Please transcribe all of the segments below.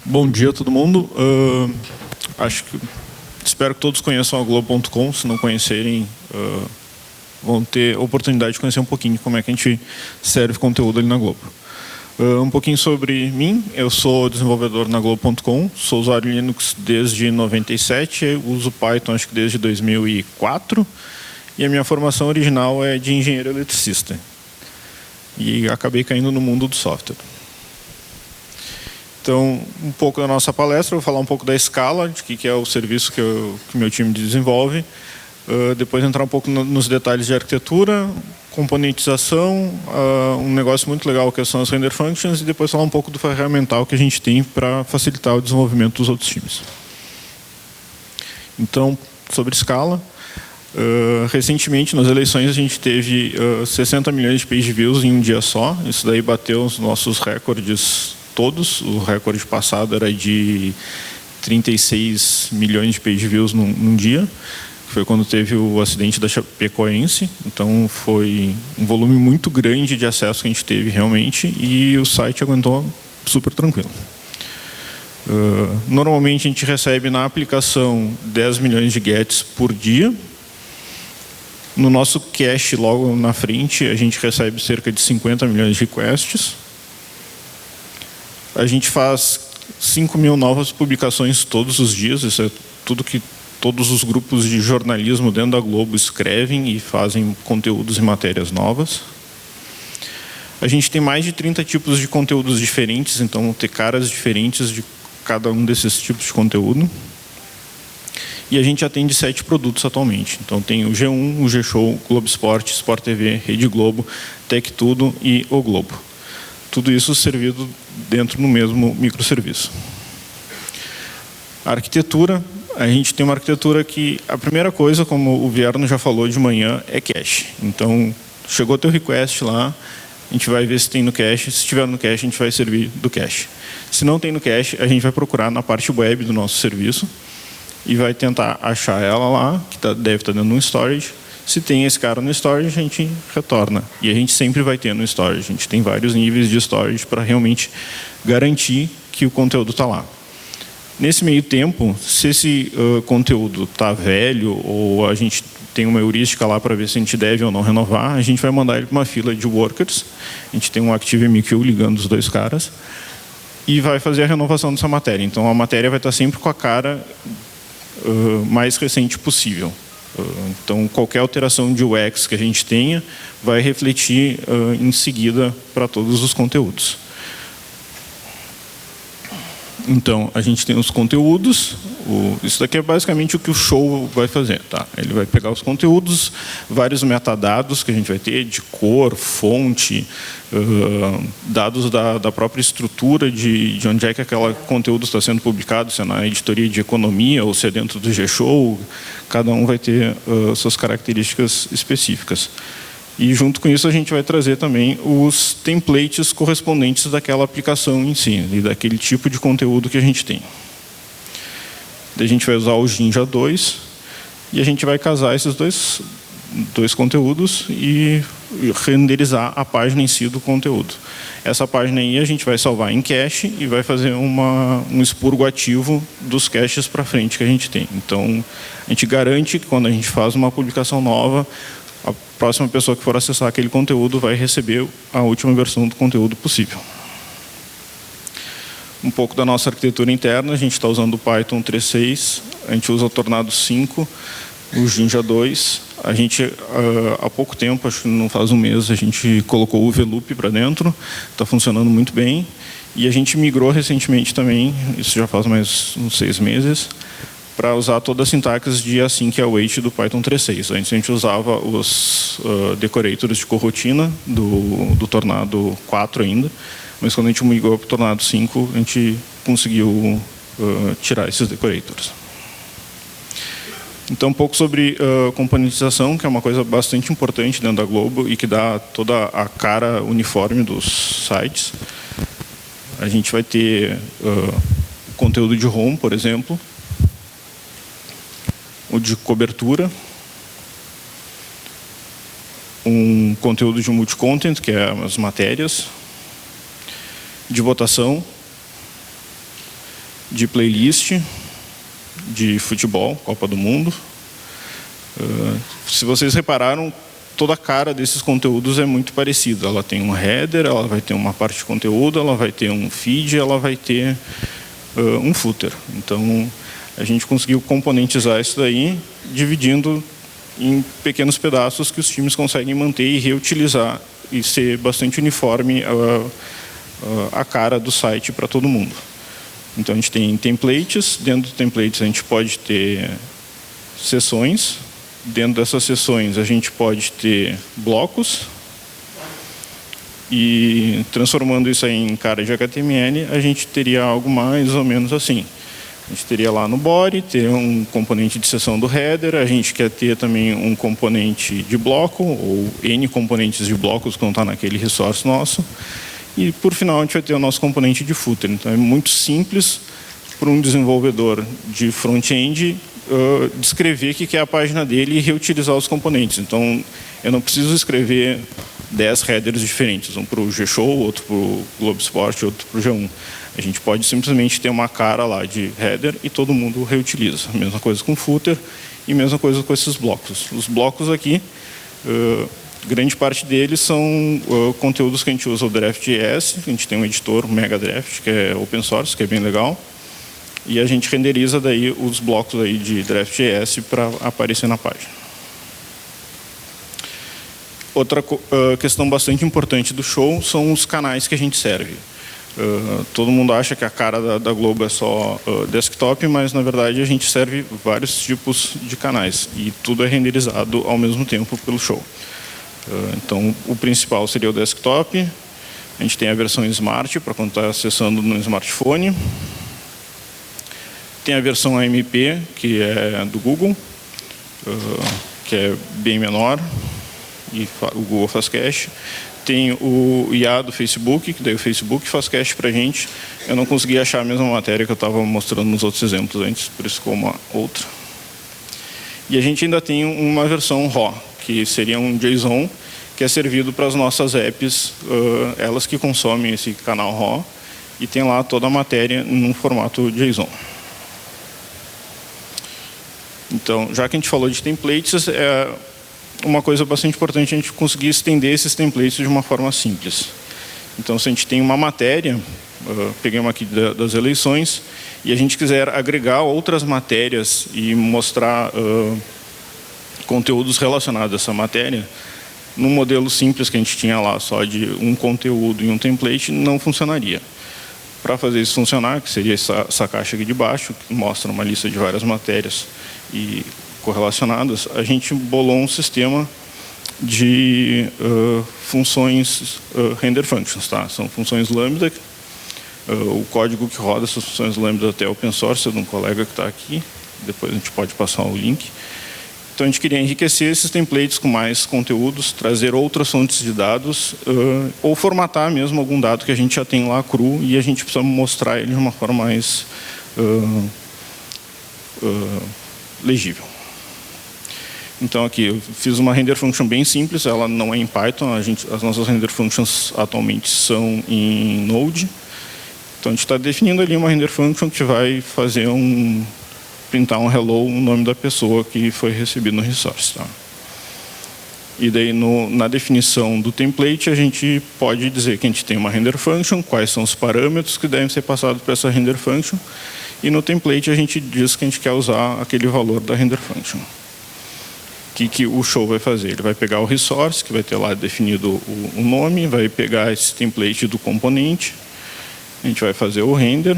Bom dia a todo mundo. Espero que todos conheçam a Globo.com. Se não conhecerem, vão ter oportunidade de conhecer um pouquinho como é que a gente serve conteúdo ali na Globo. Um pouquinho sobre mim. Eu sou desenvolvedor na Globo.com. Sou usuário Linux desde 97. Uso Python acho que desde 2004. E a minha formação original é de engenheiro eletricista. E acabei caindo no mundo do software. Então, um pouco da nossa palestra, eu vou falar um pouco da Scala, de que é o serviço que o meu time desenvolve. Depois entrar um pouco nos detalhes de arquitetura, componentização, um negócio muito legal que são as render functions, e depois falar um pouco do ferramental que a gente tem para facilitar o desenvolvimento dos outros times. Então, sobre Scala, recentemente nas eleições a gente teve 60 milhões de page views em um dia só. Isso daí bateu os nossos recordes todos. O recorde passado era de 36 milhões de page views num dia, que foi quando teve o acidente da Chapecoense. Então foi um volume muito grande de acesso que a gente teve realmente, e o site aguentou super tranquilo. Normalmente a gente recebe na aplicação 10 milhões de gets por dia. No nosso cache, logo na frente, a gente recebe cerca de 50 milhões de requests. A gente faz 5 mil novas publicações todos os dias. Isso é tudo que todos os grupos de jornalismo dentro da Globo escrevem e fazem conteúdos e matérias novas. A gente tem mais de 30 tipos de conteúdos diferentes, então vão ter caras diferentes de cada um desses tipos de conteúdo. E a gente atende 7 produtos atualmente. Então tem o G1, o G-Show, o Globo Esporte, Sport TV, Rede Globo, Tech Tudo e o Globo. Tudo isso servido dentro do mesmo microserviço. A arquitetura, a gente tem uma arquitetura que a primeira coisa, como o Vierno já falou de manhã, é cache. Então, chegou teu request lá, a gente vai ver se tem no cache. Se tiver no cache, a gente vai servir do cache. Se não tem no cache, a gente vai procurar na parte web do nosso serviço e vai tentar achar ela lá, que deve estar dentro de um storage. Se tem esse cara no storage, a gente retorna. E a gente sempre vai ter no storage. A gente tem vários níveis de storage para realmente garantir que o conteúdo está lá. Nesse meio tempo, se esse conteúdo está velho, ou a gente tem uma heurística lá para ver se a gente deve ou não renovar, a gente vai mandar ele para uma fila de workers. A gente tem um ActiveMQ ligando os dois caras e vai fazer a renovação dessa matéria. Então, a matéria vai estar sempre com a cara mais recente possível. Então, qualquer alteração de UX que a gente tenha vai refletir em seguida para todos os conteúdos. Então, a gente tem os conteúdos. Isso daqui é basicamente o que o show vai fazer. Tá? Ele vai pegar os conteúdos, vários metadados que a gente vai ter, de cor, fonte, dados da própria estrutura de onde é que aquele conteúdo está sendo publicado, se é na editoria de economia ou se é dentro do G-Show. Cada um vai ter suas características específicas. E junto com isso a gente vai trazer também os templates correspondentes daquela aplicação em si, e daquele tipo de conteúdo que a gente tem. Daí a gente vai usar o Jinja 2 e a gente vai casar esses dois conteúdos e renderizar a página em si do conteúdo. Essa página aí a gente vai salvar em cache e vai fazer um expurgo ativo dos caches para frente que a gente tem. Então, a gente garante que quando a gente faz uma publicação nova, a próxima pessoa que for acessar aquele conteúdo vai receber a última versão do conteúdo possível. Um pouco da nossa arquitetura interna, a gente está usando o Python 3.6, a gente usa o Tornado 5, o Jinja 2. A gente, há pouco tempo, acho que não faz um mês, a gente colocou o VLOOP para dentro, está funcionando muito bem. E a gente migrou recentemente também, isso já faz mais uns 6 meses, para usar toda a sintaxe de async await do Python 3.6. Antes a gente usava os decorators de corotina do Tornado 4 ainda, mas quando a gente migrou para o Tornado 5, a gente conseguiu tirar esses decorators. Então, um pouco sobre componentização, que é uma coisa bastante importante dentro da Globo e que dá toda a cara uniforme dos sites. A gente vai ter conteúdo de home, por exemplo, o de cobertura, um conteúdo de multi-content, que é as matérias, de votação, de playlist, de futebol, Copa do Mundo. Se vocês repararam, toda a cara desses conteúdos é muito parecida. Ela tem um header, ela vai ter uma parte de conteúdo, ela vai ter um feed, ela vai ter um footer. Então, a gente conseguiu componentizar isso daí, dividindo em pequenos pedaços que os times conseguem manter e reutilizar e ser bastante uniforme a cara do site para todo mundo. Então, a gente tem templates. Dentro dos templates, a gente pode ter seções. Dentro dessas seções, a gente pode ter blocos. E, transformando isso aí em cara de HTML, a gente teria algo mais ou menos assim. A gente teria lá no body, ter um componente de seção do header. A gente quer ter também um componente de bloco, ou N componentes de blocos, que não está naquele resource nosso. E, por final, a gente vai ter o nosso componente de footer. Então, é muito simples para um desenvolvedor de front-end descrever o que é a página dele e reutilizar os componentes. Então, eu não preciso escrever 10 headers diferentes, um para o G-Show, outro para o Globo Esporte, outro para o G1. A gente pode simplesmente ter uma cara lá de header e todo mundo reutiliza. A mesma coisa com footer e a mesma coisa com esses blocos. Os blocos aqui, grande parte deles são conteúdos que a gente usa o Draft.js. A gente tem um editor, o Megadraft, que é open source, que é bem legal. E a gente renderiza daí os blocos aí de Draft.js para aparecer na página. Outra questão bastante importante do show são os canais que a gente serve. Todo mundo acha que a cara da Globo é só desktop, mas na verdade a gente serve vários tipos de canais e tudo é renderizado ao mesmo tempo pelo show. Então, o principal seria o desktop. A gente tem a versão Smart para quando está acessando no smartphone. Tem a versão AMP, que é do Google, que é bem menor, e o Google faz cache. Tem o IA do Facebook, que daí o Facebook faz cache para a gente. Eu não consegui achar a mesma matéria que eu estava mostrando nos outros exemplos antes, por isso ficou uma outra. E a gente ainda tem uma versão RAW, que seria um JSON, que é servido para as nossas apps, elas que consomem esse canal RAW, e tem lá toda a matéria num formato JSON. Então, já que a gente falou de templates, é uma coisa bastante importante a gente conseguir estender esses templates de uma forma simples. Então, se a gente tem uma matéria, peguei uma aqui das eleições, e a gente quiser agregar outras matérias e mostrar conteúdos relacionados a essa matéria, num modelo simples que a gente tinha lá, só de um conteúdo e um template, não funcionaria. Para fazer isso funcionar, que seria essa caixa aqui de baixo, que mostra uma lista de várias matérias e correlacionadas, a gente bolou um sistema de funções render functions. Tá? São funções lambda. O código que roda essas funções lambda até open source é de um colega que está aqui. Depois a gente pode passar o link. Então, a gente queria enriquecer esses templates com mais conteúdos, trazer outras fontes de dados, ou formatar mesmo algum dado que a gente já tem lá cru e a gente precisa mostrar ele de uma forma mais legível. Então, aqui eu fiz uma render function bem simples, ela não é em Python, as nossas render functions atualmente são em Node. Então, a gente está definindo ali uma render function que vai fazer printar um hello, o nome da pessoa que foi recebido no resource. Tá? E daí, na definição do template, a gente pode dizer que a gente tem uma render function, quais são os parâmetros que devem ser passados para essa render function, e no template a gente diz que a gente quer usar aquele valor da render function. O que o show vai fazer? Ele vai pegar o resource, que vai ter lá definido o nome, vai pegar esse template do componente, a gente vai fazer o render.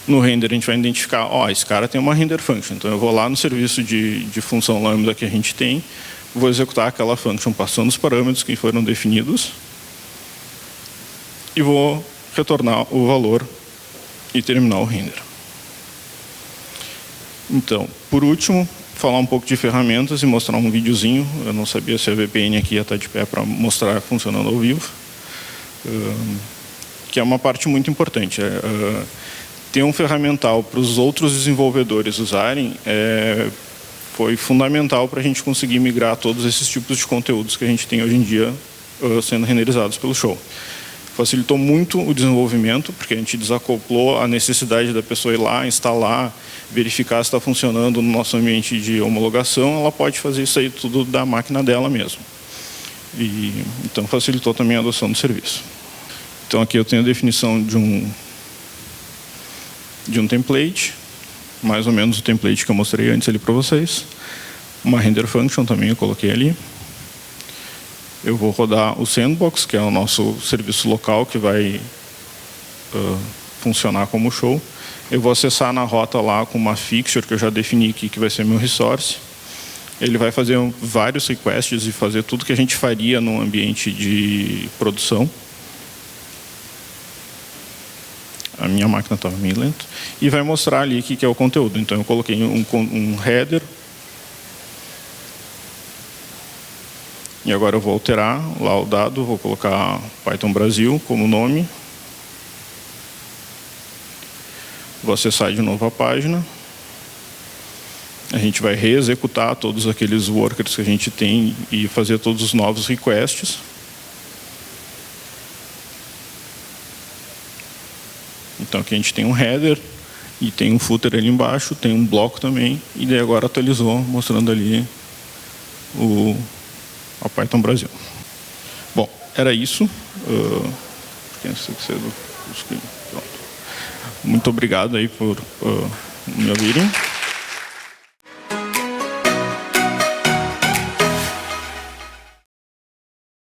No render a gente vai identificar, esse cara tem uma render function, então eu vou lá no serviço de função lambda que a gente tem, vou executar aquela function passando os parâmetros que foram definidos e vou retornar o valor e terminar o render. Então, por último, falar um pouco de ferramentas e mostrar um videozinho. Eu não sabia se a VPN aqui ia estar de pé para mostrar funcionando ao vivo, que é uma parte muito importante. Ter um ferramental para os outros desenvolvedores usarem foi fundamental para a gente conseguir migrar todos esses tipos de conteúdos que a gente tem hoje em dia sendo renderizados pelo show. Facilitou muito o desenvolvimento, porque a gente desacoplou a necessidade da pessoa ir lá, instalar, verificar se está funcionando no nosso ambiente de homologação. Ela pode fazer isso aí tudo da máquina dela mesmo. Então, facilitou também a adoção do serviço. Então, aqui eu tenho a definição de um template, mais ou menos o template que eu mostrei antes ali para vocês. Uma render function também eu coloquei ali. Eu vou rodar o Sandbox, que é o nosso serviço local que vai funcionar como show. Eu vou acessar na rota lá com uma fixture que eu já defini aqui, que vai ser meu resource. Ele vai fazer vários requests e fazer tudo que a gente faria num ambiente de produção. A minha máquina estava meio lenta. E vai mostrar ali o que é o conteúdo. Então, eu coloquei um header. E agora eu vou alterar lá o dado. Vou colocar Python Brasil como nome. Vou acessar de novo a página. A gente vai reexecutar todos aqueles workers que a gente tem e fazer todos os novos requests. Então aqui a gente tem um header e tem um footer ali embaixo, tem um bloco também, e daí agora atualizou, mostrando ali a Python Brasil. Bom, era isso. Muito obrigado aí por me ouvirem.